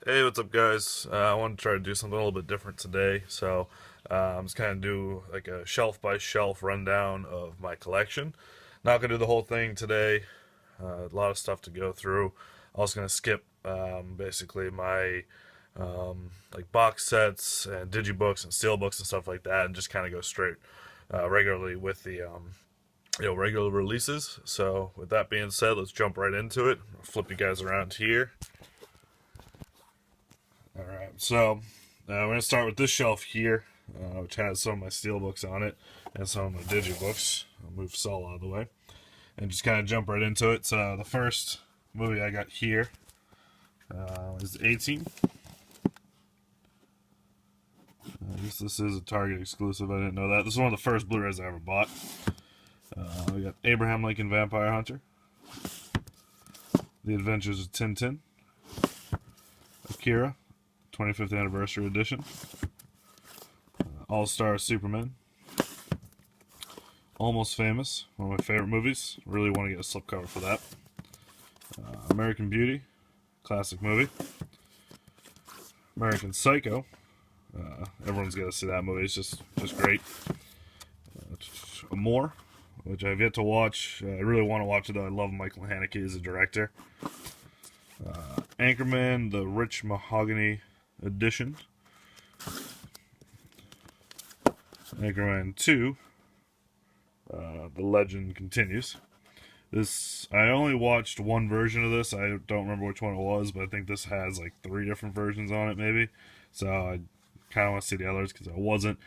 Hey, what's up, guys? I want to try to do something a little bit different today. I'm just kind of do like a shelf by shelf rundown of my collection. Not gonna do the whole thing today. A lot of stuff to go through. I was gonna skip basically my like box sets and digibooks and steelbooks and stuff like that, and just kind of go straight regularly with the regular releases. So with that being said, let's jump right into it. I'll flip you guys around here. Alright, so we're going to start with this shelf here, which has some of my steelbooks on it and some of my digibooks. I'll move Saul out of the way and just kind of jump right into it. So the first movie I got here is 18. I guess this is a Target exclusive. I didn't know that. This is one of the first Blu-rays I ever bought. We got Abraham Lincoln Vampire Hunter, The Adventures of Tintin, Akira, 25th Anniversary Edition, All-Star Superman, Almost Famous, one of my favorite movies. Really want to get a slipcover for that. American Beauty, classic movie. American Psycho, everyone's got to see that movie. It's just great. More, which I've yet to watch. I really want to watch it though. I love Michael Haneke as a director. Anchorman, the Rich Mahogany Edition. Anchorman 2, The Legend Continues. This, I only watched one version of this. I don't remember which one it was, but I think this has like 3 different versions on it maybe. So I kind of want to see the others because I wasn't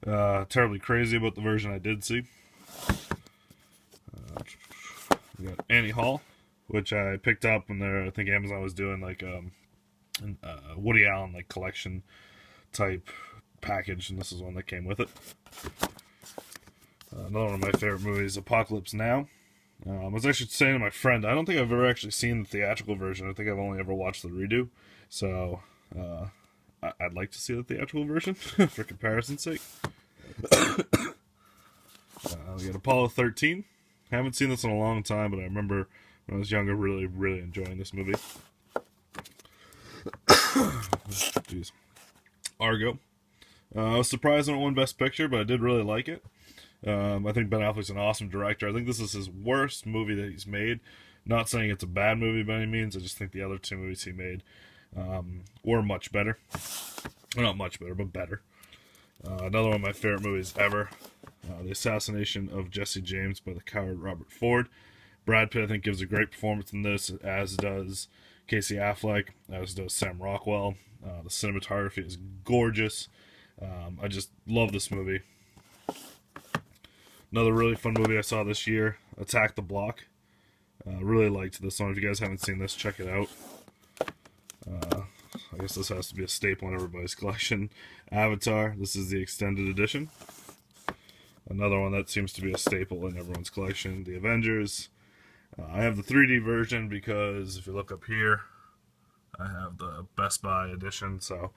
terribly crazy about the version I did see. We got Annie Hall, which I picked up when I think Amazon was doing like Woody Allen like collection type package, and this is one that came with it. Another one of my favorite movies, Apocalypse Now. I was actually saying to my friend, I don't think I've ever actually seen the theatrical version. I think I've only ever watched the redo. So I'd like to see the theatrical version for comparison's sake. We got Apollo 13. Haven't seen this in a long time, but I remember when I was younger really enjoying this movie. Jeez. Argo. I was surprised when it won Best Picture, but I did really like it. I think Ben Affleck's an awesome director. I think this is his worst movie that he's made. Not saying it's a bad movie by any means. I just think the other 2 movies he made were much better. Well, not much better, but better. Another one of my favorite movies ever. The Assassination of Jesse James by the coward Robert Ford. Brad Pitt, I think, gives a great performance in this, as does Casey Affleck, as does Sam Rockwell. The cinematography is gorgeous. I just love this movie. Another really fun movie I saw this year, Attack the Block. Really liked this one. If you guys haven't seen this, check it out. I guess this has to be a staple in everybody's collection. Avatar, this is the extended edition. Another one that seems to be a staple in everyone's collection, The Avengers. I have the 3D version because if you look up here, I have the Best Buy edition, so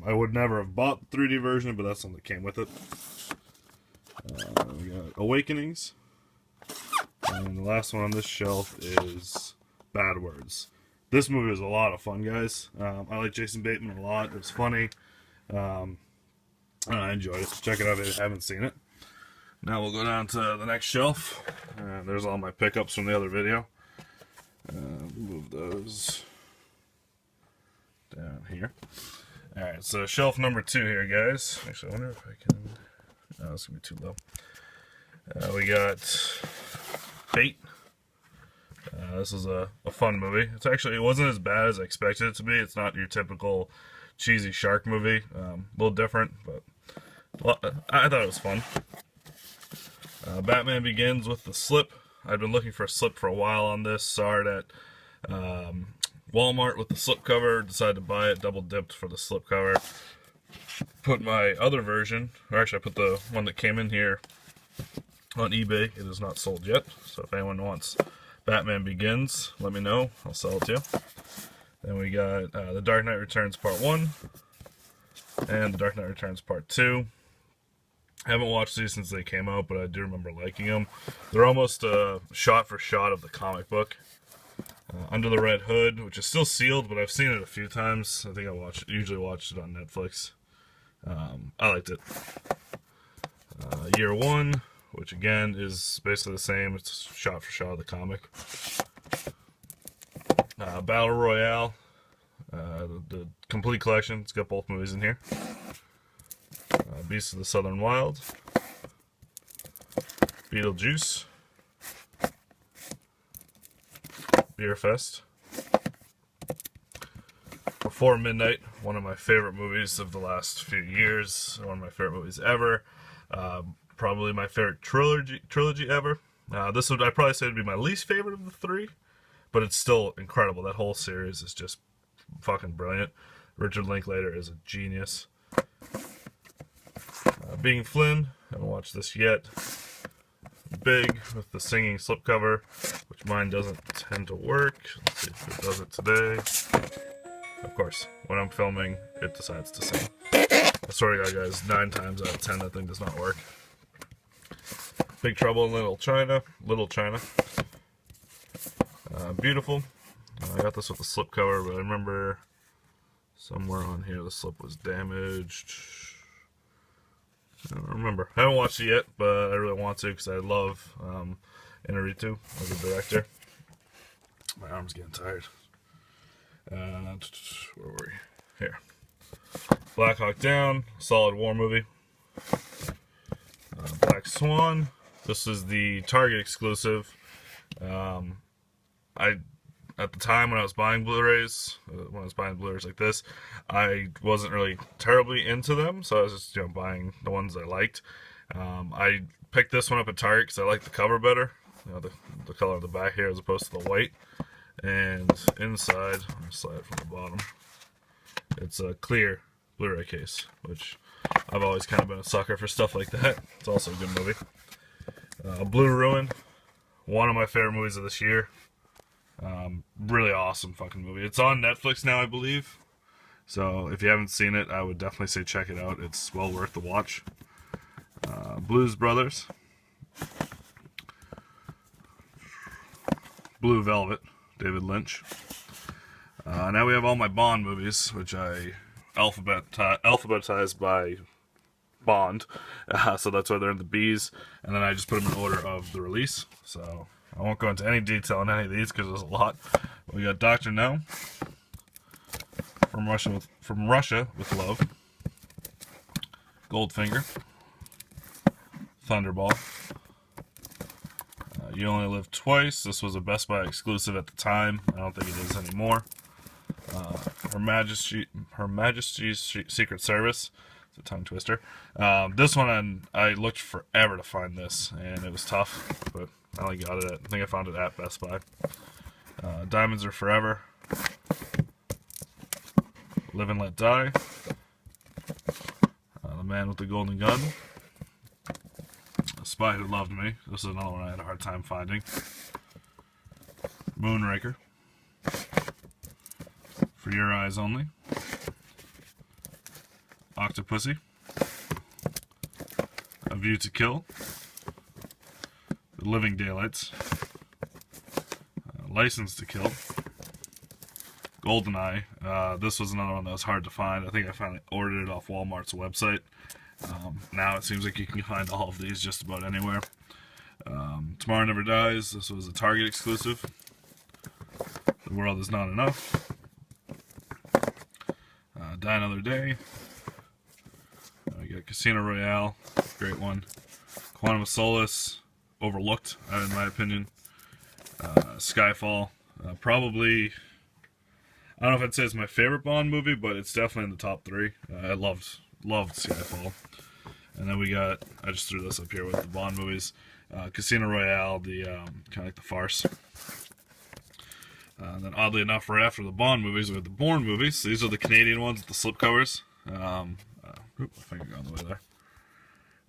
I would never have bought the 3D version, but that's one that came with it. We got Awakenings. And the last one on this shelf is Bad Words. This movie was a lot of fun, guys. I like Jason Bateman a lot. It was funny. I enjoyed it. Check it out if you haven't seen it. Now we'll go down to the next shelf. There's all my pickups from the other video. Move those down here. Alright, so shelf number 2 here, guys. Actually, I wonder if I can... No, it's going to be too low. We got Fate. This is a fun movie. It wasn't as bad as I expected it to be. It's not your typical cheesy shark movie. A little different, but I thought it was fun. Batman Begins with the slip. I've been looking for a slip for a while on this. Saw it at Walmart with the slip cover. Decided to buy it. Double dipped for the slip cover. Put my other version, or actually I put the one that came in here on eBay. It is not sold yet. So if anyone wants Batman Begins, let me know. I'll sell it to you. Then we got The Dark Knight Returns Part 1 and The Dark Knight Returns Part 2. I haven't watched these since they came out, but I do remember liking them. They're almost shot for shot of the comic book. Under the Red Hood, which is still sealed, but I've seen it a few times. I think usually watched it on Netflix. I liked it. Year One, which again is basically the same. It's shot for shot of the comic. Battle Royale, the complete collection. It's got both movies in here. Beasts of the Southern Wild, Beetlejuice, Beer Fest, Before Midnight, one of my favorite movies of the last few years, one of my favorite movies ever, probably my favorite trilogy ever. This would, I'd probably say, would be my least favorite of the three, but it's still incredible. That whole series is just fucking brilliant. Richard Linklater is a genius. Being Flynn, haven't watched this yet. Big, with the singing slipcover, which mine doesn't tend to work. Let's see if it does it today. Of course, when I'm filming, it decides to sing. I swear to God, guys, 9 times out of 10 that thing does not work. Big Trouble in Little China. Beautiful. I got this with the slipcover, but I remember somewhere on here the slip was damaged. I don't remember. I haven't watched it yet, but I really want to because I love Inarritu as a director. My arm's getting tired. Where were we? Here. Black Hawk Down, solid war movie. Black Swan. This is the Target exclusive. At the time when I was buying Blu-rays, like this, I wasn't really terribly into them, so I was just buying the ones I liked. I picked this one up at Target because I like the cover better, the color of the back here as opposed to the white. And inside, I'm gonna slide it from the bottom. It's a clear Blu-ray case, which I've always kind of been a sucker for stuff like that. It's also a good movie. Blue Ruin, one of my favorite movies of this year. Really awesome fucking movie. It's on Netflix now, I believe. So if you haven't seen it, I would definitely say check it out. It's well worth the watch. Blues Brothers. Blue Velvet, David Lynch. Now we have all my Bond movies, which I alphabetized by Bond. So that's why they're in the B's. And then I just put them in order of the release. So I won't go into any detail on any of these because there's a lot. We got Dr. No, From Russia with Love, Goldfinger, Thunderball, You Only Live Twice. This was a Best Buy exclusive at the time. I don't think it is anymore. Her Majesty's Secret Service. It's a tongue twister. This one, I looked forever to find this, and it was tough, but I only got it I think I found it at Best Buy. Diamonds Are Forever. Live and Let Die. The Man with the Golden Gun. A Spy Who Loved Me. This is another one I had a hard time finding. Moonraker. For Your Eyes Only. Octopussy. A View to Kill. The Living Daylights. License to Kill. GoldenEye. This was another one that was hard to find. I think I finally ordered it off Walmart's website. Now it seems like you can find all of these just about anywhere. Tomorrow Never Dies. This was a Target exclusive. The World Is Not Enough. Die Another Day. We got Casino Royale. Great one. Quantum of Solace. Overlooked, in my opinion. Skyfall. Probably, I don't know if I'd say it's my favorite Bond movie, but it's definitely in the top 3. I loved Skyfall. And then we got, I just threw this up here with the Bond movies. Casino Royale, the kind of like the farce. And then oddly enough, right after the Bond movies, we have the Bourne movies. These are the Canadian ones with the slipcovers. My finger got on the way there.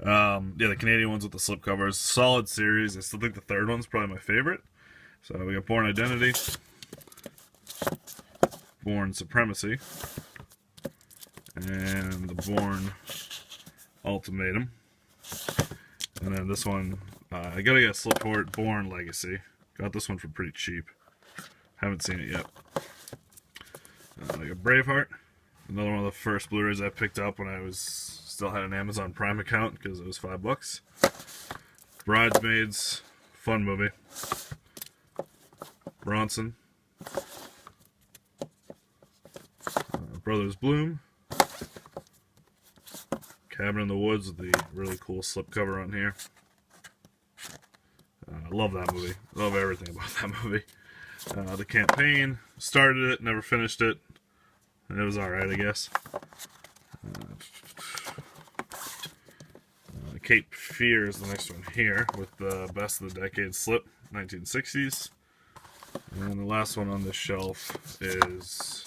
Yeah, the Canadian ones with the slipcovers. Solid series. I still think the third one's probably my favorite. So we got Bourne Identity, Bourne Supremacy, and the Bourne Ultimatum. And then this one, I gotta get a slip for it, Bourne Legacy. Got this one for pretty cheap. Haven't seen it yet. I got Braveheart, another one of the first Blu-rays I picked up when I still had an Amazon Prime account because it was $5. Bridesmaids, fun movie. Bronson, Brothers Bloom, Cabin in the Woods with the really cool slipcover on here. I love that movie. Love everything about that movie. The Campaign, started it, never finished it. It was alright, I guess. Cape Fear is the next one here with the Best of the Decade slip, 1960s. And the last one on this shelf is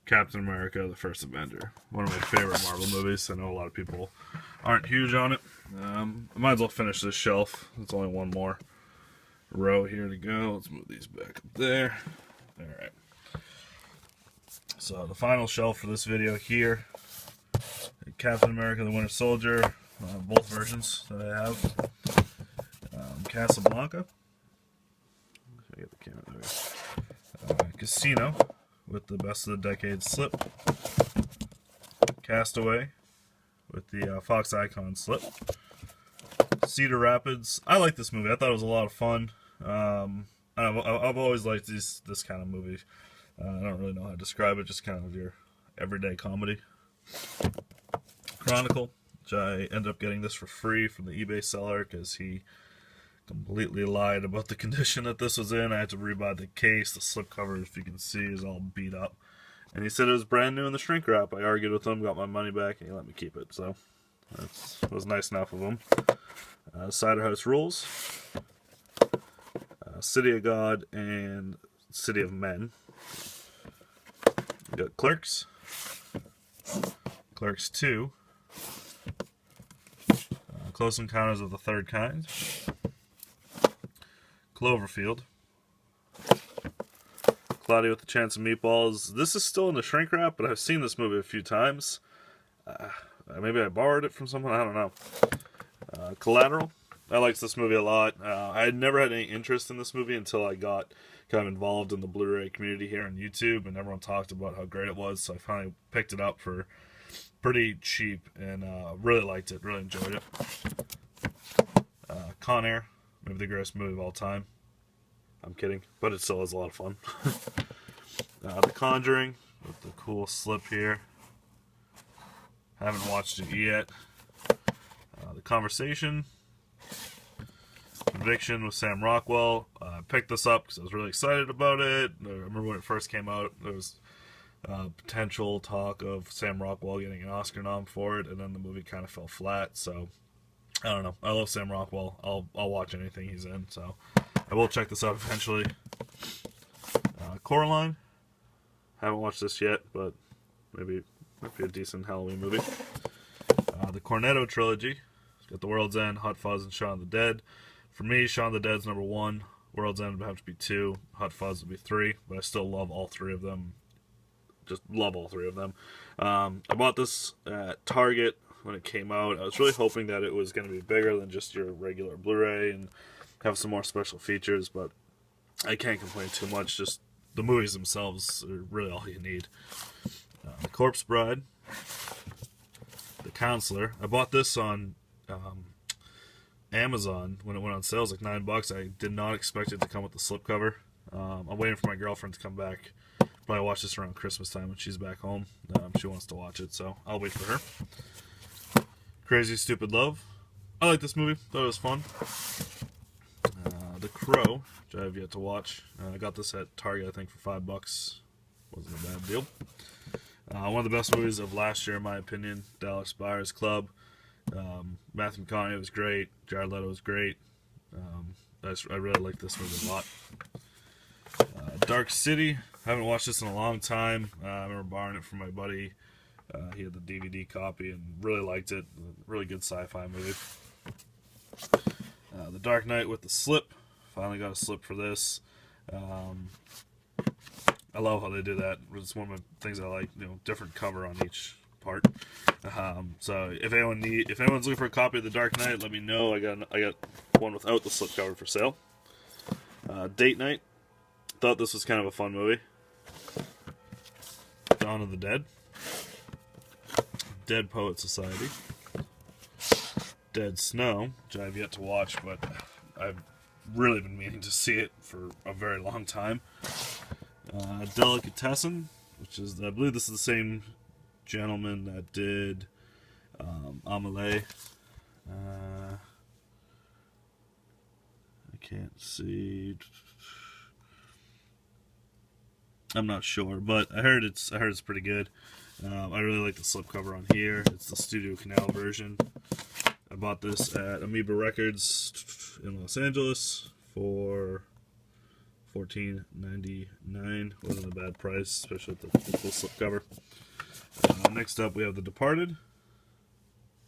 Captain America, the First Avenger. One of my favorite Marvel movies. I know a lot of people aren't huge on it. I might as well finish this shelf. There's only one more row here to go. Let's move these back up there. Alright. So the final shelf for this video here. Captain America, the Winter Soldier. Both versions that I have. Casablanca. I get the camera there. Casino with the Best of the Decade slip. Castaway with the Fox Icon slip. Cedar Rapids. I like this movie. I thought it was a lot of fun. I've always liked this kind of movie. I don't really know how to describe it. Just kind of your everyday comedy. Chronicle. Which I ended up getting this for free from the eBay seller because he completely lied about the condition that this was in. I had to rebuy the case. The slipcover, if you can see, is all beat up. And he said it was brand new in the shrink wrap. I argued with him, got my money back, and he let me keep it. So that was nice enough of him. Cider House Rules. City of God and City of Men. We got Clerks. Clerks 2. Close Encounters of the Third Kind. Cloverfield. Cloudy with a Chance of Meatballs. This is still in the shrink wrap, but I've seen this movie a few times. Maybe I borrowed it from someone, I don't know. Collateral. I liked this movie a lot. I had never had any interest in this movie until I got kind of involved in the Blu-ray community here on YouTube, and everyone talked about how great it was, so I finally picked it up for pretty cheap, and really liked it, really enjoyed it. Con Air, maybe the greatest movie of all time. I'm kidding, but it still is a lot of fun. The Conjuring, with the cool slip here. Haven't watched it yet. The Conversation. Conviction with Sam Rockwell. I picked this up because I was really excited about it. I remember when it first came out, there was potential talk of Sam Rockwell getting an Oscar nom for it, and then the movie kind of fell flat. So I don't know. I love Sam Rockwell. I'll watch anything he's in. So I will check this out eventually. Coraline. Haven't watched this yet, but maybe might be a decent Halloween movie. The Cornetto trilogy. It's got The World's End, Hot Fuzz, and Shaun of the Dead. For me, Shaun of the Dead's number 1. World's End would have to be 2. Hot Fuzz would be 3. But I still love all 3 of them. Just love all 3 of them. I bought this at Target when it came out. I was really hoping that it was going to be bigger than just your regular Blu-ray and have some more special features, but I can't complain too much. Just the movies themselves are really all you need. The Corpse Bride. The Counselor. I bought this on Amazon when it went on sale. It was like $9. I did not expect it to come with the slipcover. I'm waiting for my girlfriend to come back. Probably watch this around Christmas time when she's back home. She wants to watch it, so I'll wait for her. Crazy Stupid Love. I like this movie. Thought it was fun. The Crow, which I have yet to watch. I got this at Target, I think, for $5. Wasn't a bad deal. One of the best movies of last year, in my opinion. Dallas Buyers Club. Matthew McConaughey was great. Jared Leto was great. I really like this movie a lot. Dark City. I haven't watched this in a long time. I remember borrowing it from my buddy. He had the DVD copy and really liked it. Really good sci-fi movie. The Dark Knight with the slip. Finally got a slip for this. I love how they do that. It's one of the things I like. Different cover on each part. So if anyone's looking for a copy of the Dark Knight, let me know. I got one without the slipcover for sale. Date Night. thought this was kind of a fun movie. Dawn of the Dead. Dead Poet Society. Dead Snow, which I've yet to watch, but I've really been meaning to see it for a very long time. Delicatessen, which is, I believe this is the same gentleman that did Amelie. I can't see. I'm not sure, but I heard it's pretty good. I really like the slipcover on here. It's the Studio Canal version. I bought this at Amoeba Records in Los Angeles for $14.99. Wasn't a bad price, especially with the cool slipcover. Next up, we have The Departed.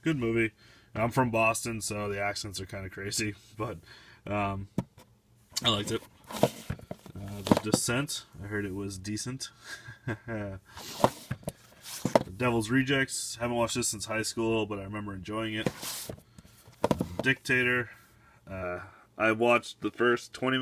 Good movie. I'm from Boston, so the accents are kind of crazy, but I liked it. The Descent. I heard it was decent. The Devil's Rejects. Haven't watched this since high school, but I remember enjoying it. Dictator. I watched the first 20 minutes.